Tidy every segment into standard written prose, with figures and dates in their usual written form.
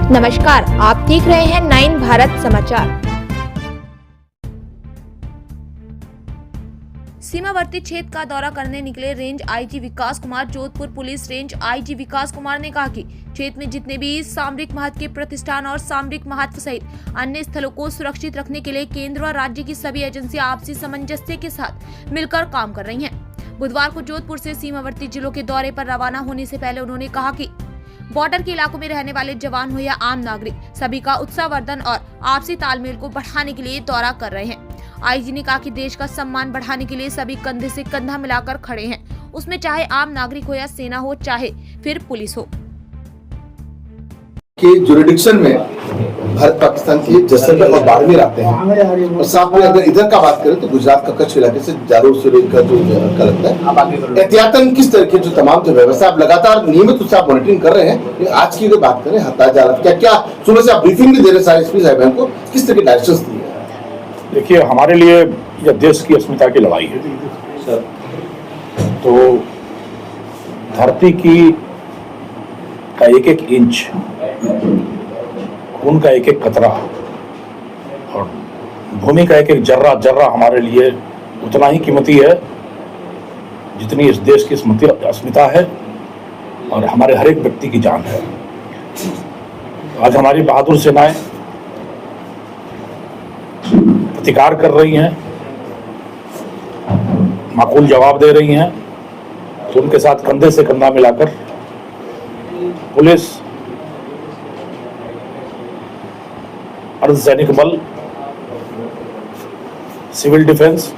नमस्कार, आप देख रहे हैं 9 भारत समाचार। सीमावर्ती क्षेत्र का दौरा करने निकले range IG Vikas Kumar. Jodhpur police range IG Vikas Kumar ने कहा कि क्षेत्र में जितने भी सामरिक महत्व के प्रतिष्ठान और सामरिक महत्व सहित अन्य स्थलों को सुरक्षित रखने के लिए केंद्र और राज्य की सभी एजेंसियां आपसी सामंजस्य के साथ मिलकर काम कर रही हैं। बुधवार को जोधपुर से सीमावर्ती जिलों के दौरे पर रवाना होने से पहले उन्होंने कहा कि बॉर्डर के इलाकों में रहने वाले जवान हो या आम नागरिक, सभी का उत्साहवर्धन और आपसी तालमेल को बढ़ाने के लिए दौरा कर रहे हैं। आईजी ने कहा कि देश का सम्मान बढ़ाने के लिए सभी कंधे से कंधा मिलाकर खड़े हैं, उसमें चाहे आम नागरिक हो या सेना हो, चाहे फिर पुलिस हो। के जुरिडिक्शन में भारत पाकिस्तान के जैसलमेर और बाड़मेर आते हैं और साथ में अगर इधर का बात करें तो गुजरात का कच्छ इलाके से जालोर से का जो लगता है। एहतियातन किस तरह की जो तमाम जो व्यवस्था आप लगातार नियमित रूप से आप मॉनिटरिंग कर रहे हैं, आज की अगर बात करें हताजा क्या सुबह से आप ब्रीफिंग भी दे रहे सारे एसपी साहिबान को, किस तरह के डायरेक्शंस दिए? देखिए, हमारे लिए यह देश की अस्मिता की लड़ाई है सर। तो धरती की का एक एक इंच, खून का एक एक कतरा और भूमि का एक एक जर्रा जर्रा हमारे लिए उतना ही कीमती है जितनी इस देश की अस्मिता है और हमारे हर एक व्यक्ति की जान है। आज हमारी बहादुर सेनाएं प्रतिकार कर रही हैं, माकूल जवाब दे रही हैं, तो उनके साथ कंधे से कंधा मिलाकर पुलिस, अर्धसैनिक बल, सिविल डिफेंस,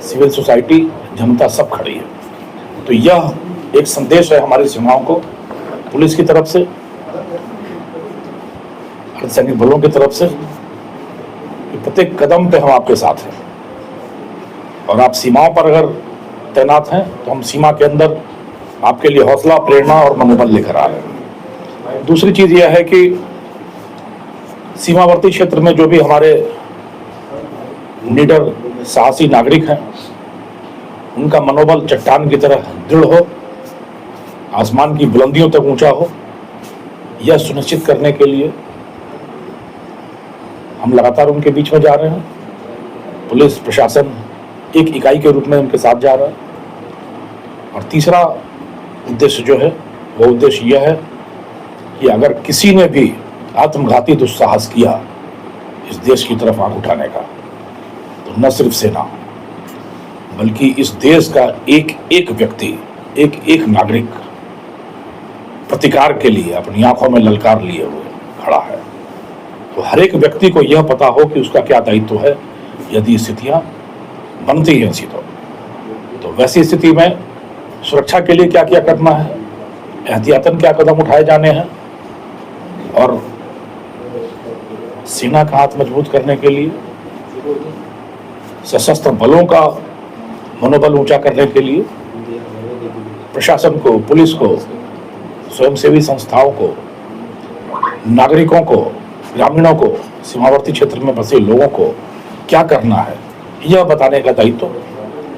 सिविल सोसाइटी, जनता सब खड़ी है। तो यह एक संदेश है हमारी सीमाओं को, पुलिस की तरफ से, अर्धसैनिक बलों की तरफ से, कि प्रत्येक कदम पे हम आपके साथ हैं और आप सीमाओं पर अगर तैनात हैं तो हम सीमा के अंदर आपके लिए हौसला, प्रेरणा और मनोबल लेकर आ रहे हैं। दूसरी चीज यह है कि सीमावर्ती क्षेत्र में जो भी हमारे निडर साहसी नागरिक हैं, उनका मनोबल चट्टान की तरह दृढ़ हो, आसमान की बुलंदियों तक ऊंचा हो, यह सुनिश्चित करने के लिए हम लगातार उनके बीच में जा रहे हैं। पुलिस प्रशासन एक इकाई के रूप में उनके साथ जा रहा है। और तीसरा उद्देश्य जो है वो उद्देश्य यह है कि अगर किसी ने भी आत्मघाती दुस्साहस किया इस देश की तरफ आंख उठाने का, तो न सिर्फ सेना बल्कि इस देश का एक एक व्यक्ति, एक एक नागरिक प्रतिकार के लिए अपनी आंखों में ललकार लिए हुए खड़ा है। तो हर एक व्यक्ति को यह पता हो कि उसका क्या दायित्व है यदि स्थितियां बनती हैं ऐसी। तो वैसी स्थिति में सुरक्षा के लिए क्या क्या करना है, एहतियातन क्या कदम उठाए जाने हैं और सेना का हाथ मजबूत करने के लिए, सशस्त्र बलों का मनोबल ऊंचा करने के लिए प्रशासन को, पुलिस को, स्वयंसेवी संस्थाओं को, नागरिकों को, ग्रामीणों को, सीमावर्ती क्षेत्र में बसे लोगों को क्या करना है, यह बताने का दायित्व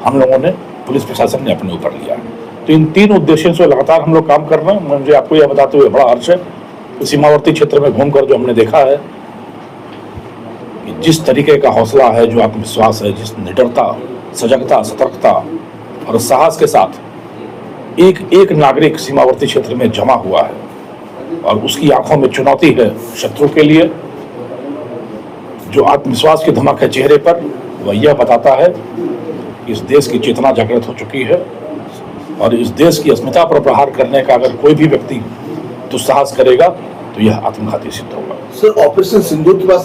हम लोगों ने, पुलिस प्रशासन ने अपने ऊपर लिया है। तो इन तीन उद्देश्यों से लगातार हम लोग काम कर रहे हैं। मुझे आपको यह बताते हुए बड़ा हर्ष है कि सीमावर्ती क्षेत्र में घूमकर जो हमने देखा है कि जिस तरीके का हौसला है, जो आत्मविश्वास है, जिस निडरता, सजगता, सतर्कता और साहस के साथ एक एक नागरिक सीमावर्ती क्षेत्र में जमा हुआ है और उसकी आंखों में चुनौती है शत्रु के लिए, जो आत्मविश्वास की धमक है चेहरे पर, वह यह बताता है कि इस देश की चेतना जागृत हो चुकी है और इस देश की अस्मिता पर प्रहार करने का अगर कोई भी व्यक्ति दुस्साहस करेगा तो यह आत्मघाती सिद्ध होगा। सर, ऑपरेशन सिंदूर के बाद